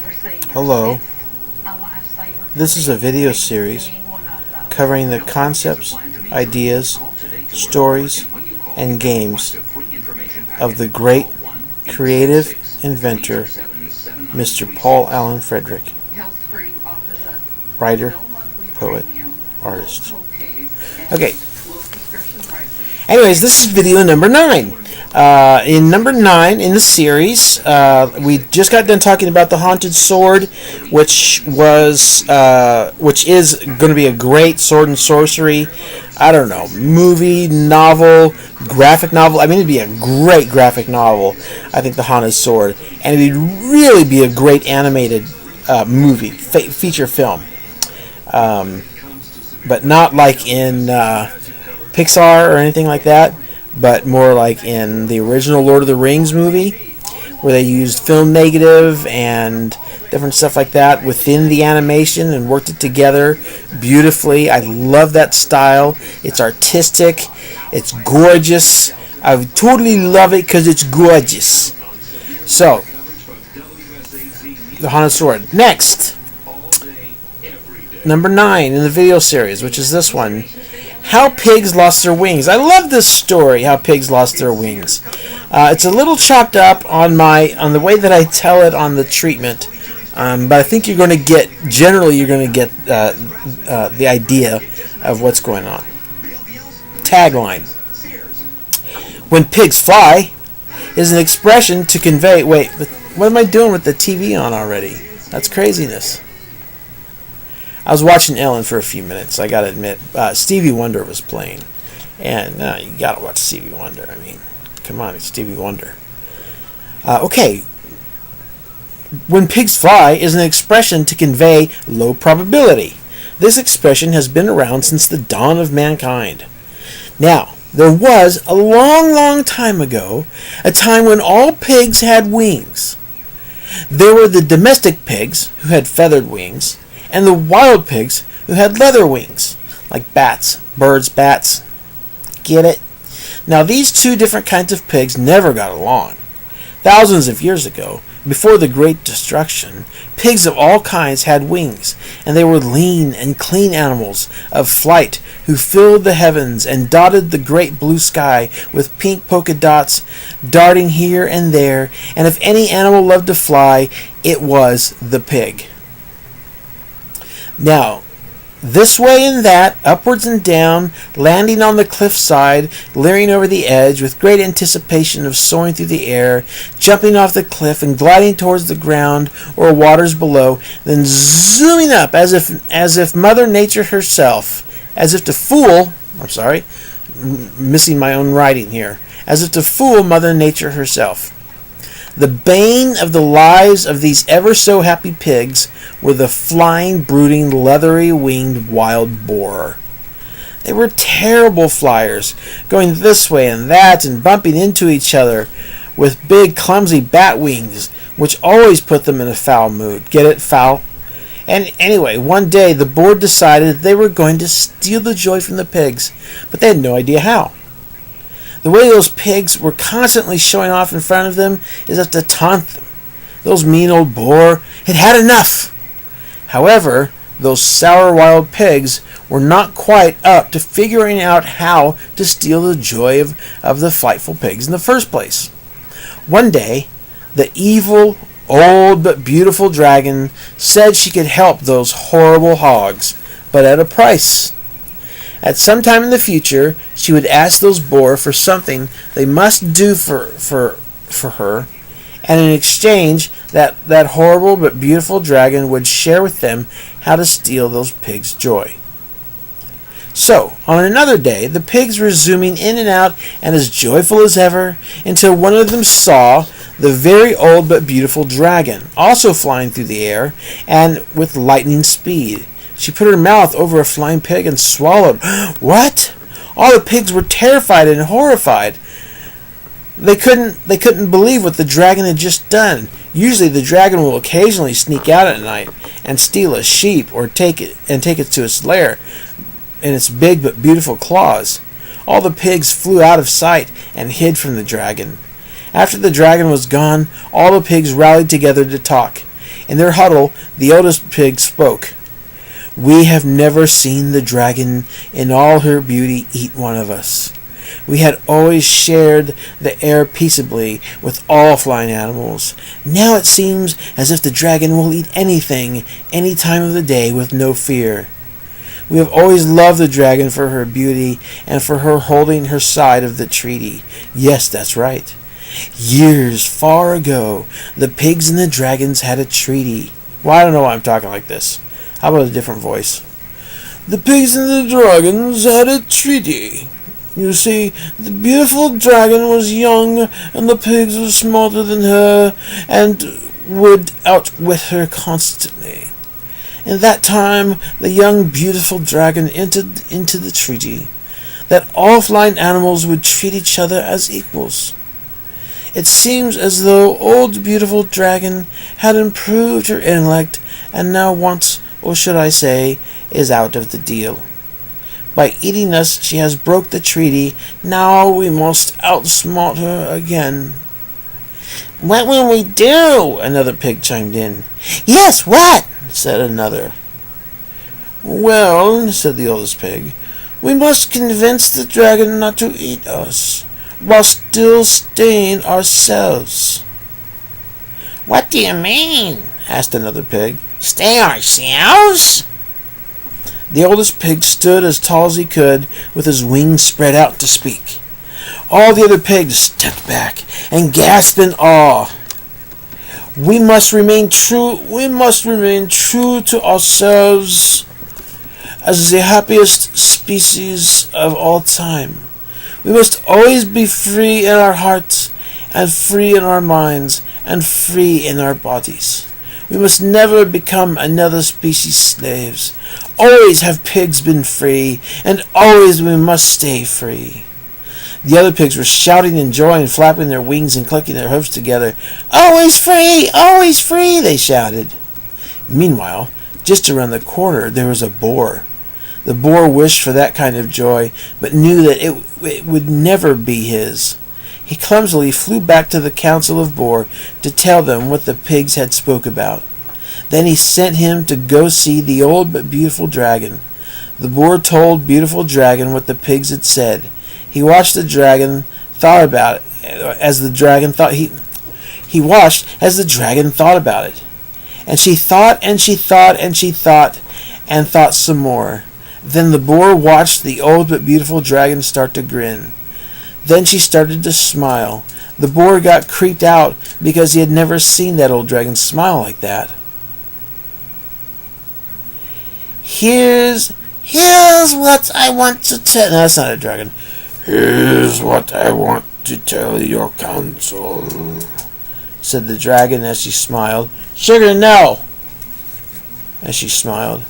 Hello, this is a video series covering the concepts, ideas, stories, and games of the great creative inventor, Mr. Paul Allen Frederick, writer, poet, artist. Okay, anyways, this is video number 9. In number 9 in the series, we just got done talking about the haunted sword, which is going to be a great sword and sorcery, movie, novel, graphic novel. I mean, it'd be a great graphic novel, I think, the haunted sword, and it'd really be a great animated movie, feature film, but not like in Pixar or anything like that, but more like in the original Lord of the Rings movie, where they used film negative and different stuff like that within the animation and worked it together beautifully. I love that style. It's artistic. It's gorgeous. I totally love it because it's gorgeous. So, the haunted sword. Next, number 9 in the video series, which is this one. How Pigs Lost Their Wings. I love this story, How Pigs Lost Their Wings. It's a little chopped up on the way that I tell it on the treatment, but I think you're going to get the idea of what's going on. Tagline: When pigs fly is an expression to convey... Wait, what am I doing with the TV on already? That's craziness. I was watching Ellen for a few minutes, I gotta admit. Stevie Wonder was playing. And you gotta watch Stevie Wonder. I mean, come on, it's Stevie Wonder. Okay. When pigs fly is an expression to convey low probability. This expression has been around since the dawn of mankind. Now, there was, a long, long time ago, a time when all pigs had wings. There were the domestic pigs, who had feathered wings, and the wild pigs who had leather wings, like bats, birds, bats. Get it? Now, these two different kinds of pigs never got along. Thousands of years ago, before the Great Destruction, pigs of all kinds had wings, and they were lean and clean animals of flight who filled the heavens and dotted the great blue sky with pink polka dots darting here and there, and if any animal loved to fly, it was the pig. Now, this way and that, upwards and down, landing on the cliffside, leering over the edge with great anticipation of soaring through the air, jumping off the cliff and gliding towards the ground or waters below, then zooming up as if Mother Nature herself, missing my own writing here, as if to fool Mother Nature herself. The bane of the lives of these ever-so-happy pigs were the flying, brooding, leathery-winged wild boar. They were terrible flyers, going this way and that and bumping into each other with big, clumsy bat wings, which always put them in a foul mood. Get it? Foul? And anyway, one day the boar decided they were going to steal the joy from the pigs, but they had no idea how. The way those pigs were constantly showing off in front of them is as to taunt them. Those mean old boar had had enough. However, those sour wild pigs were not quite up to figuring out how to steal the joy of the fightful pigs in the first place. One day, the evil, old but beautiful dragon said she could help those horrible hogs, but at a price. At some time in the future, she would ask those boar for something they must do for her, and in exchange, that horrible but beautiful dragon would share with them how to steal those pigs' joy. So, on another day, the pigs were zooming in and out and as joyful as ever, until one of them saw the very old but beautiful dragon, also flying through the air, and with lightning speed. She put her mouth over a flying pig and swallowed. What? All the pigs were terrified and horrified. They couldn't believe what the dragon had just done. Usually the dragon will occasionally sneak out at night and steal a sheep or take it to its lair in its big but beautiful claws. All the pigs flew out of sight and hid from the dragon. After the dragon was gone, all the pigs rallied together to talk. In their huddle, the oldest pig spoke. "We have never seen the dragon in all her beauty eat one of us. We had always shared the air peaceably with all flying animals. Now it seems as if the dragon will eat anything, any time of the day, with no fear. We have always loved the dragon for her beauty and for her holding her side of the treaty. Yes, that's right. Years far ago, the pigs and the dragons had a treaty." Well, I don't know why I'm talking like this. How about a different voice? "The pigs and the dragons had a treaty. You see, the beautiful dragon was young, and the pigs were smarter than her, and would outwit her constantly. In that time, the young, beautiful dragon entered into the treaty that all flying animals would treat each other as equals. It seems as though old, beautiful dragon had improved her intellect, and now wants, or should I say, is out of the deal. By eating us, she has broke the treaty. Now we must outsmart her again." "What will we do?" another pig chimed in. "Yes, what?" said another. "Well," said the oldest pig, "we must convince the dragon not to eat us, while still staying ourselves." "What do you mean?" asked another pig. "Stay ourselves?" The oldest pig stood as tall as he could, with his wings spread out to speak. All the other pigs stepped back and gasped in awe. We must remain true to ourselves as the happiest species of all time. We must always be free in our hearts, and free in our minds, and free in our bodies. We must never become another species' slaves. Always have pigs been free, and always we must stay free. The other pigs were shouting in joy and flapping their wings and clicking their hooves together. "Always free," they shouted. Meanwhile, just around the corner, there was a boar. The boar wished for that kind of joy, but knew that it would never be his. He clumsily flew back to the council of boar to tell them what the pigs had spoke about. Then he sent him to go see the old but beautiful dragon. The boar told beautiful dragon what the pigs had said. He watched the dragon, thought about it, as the dragon thought he watched as the dragon thought about it. And she thought, and she thought, and she thought, and thought some more. Then the boar watched the old but beautiful dragon start to grin. Then she started to smile. The boar got creeped out because he had never seen that old dragon smile like that. Here's what I want to tell... No, that's not a dragon. "Here's what I want to tell your council," said the dragon as she smiled. "Sugar, no!" As she smiled.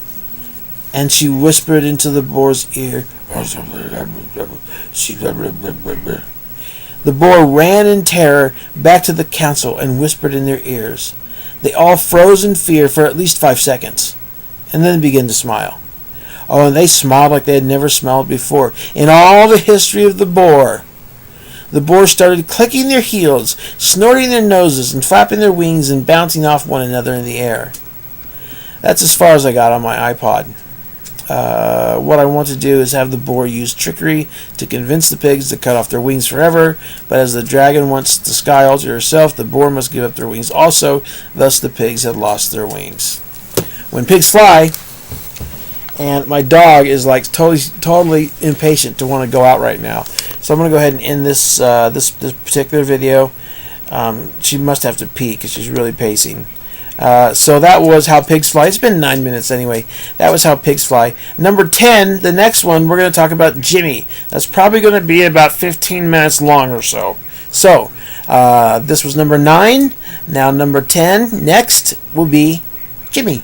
And she whispered into the boar's ear. The boar ran in terror back to the council and whispered in their ears. They all froze in fear for at least 5 seconds, and then began to smile. Oh, and they smiled like they had never smiled before in all the history of the boar. The boar started clicking their heels, snorting their noses, and flapping their wings and bouncing off one another in the air. That's as far as I got on my iPod. What I want to do is have the boar use trickery to convince the pigs to cut off their wings forever, but as the dragon wants the sky all to herself, the boar must give up their wings also, thus the pigs had lost their wings. When pigs fly, and my dog is like totally impatient to want to go out right now, so I'm going to go ahead and end this particular video. She must have to pee because she's really pacing. So that was How Pigs Fly. It's been 9 minutes anyway. That was How Pigs Fly. Number 10, the next one, we're going to talk about Jimmy. That's probably going to be about 15 minutes long or so. So, this was number 9. Now number 10, next will be Jimmy.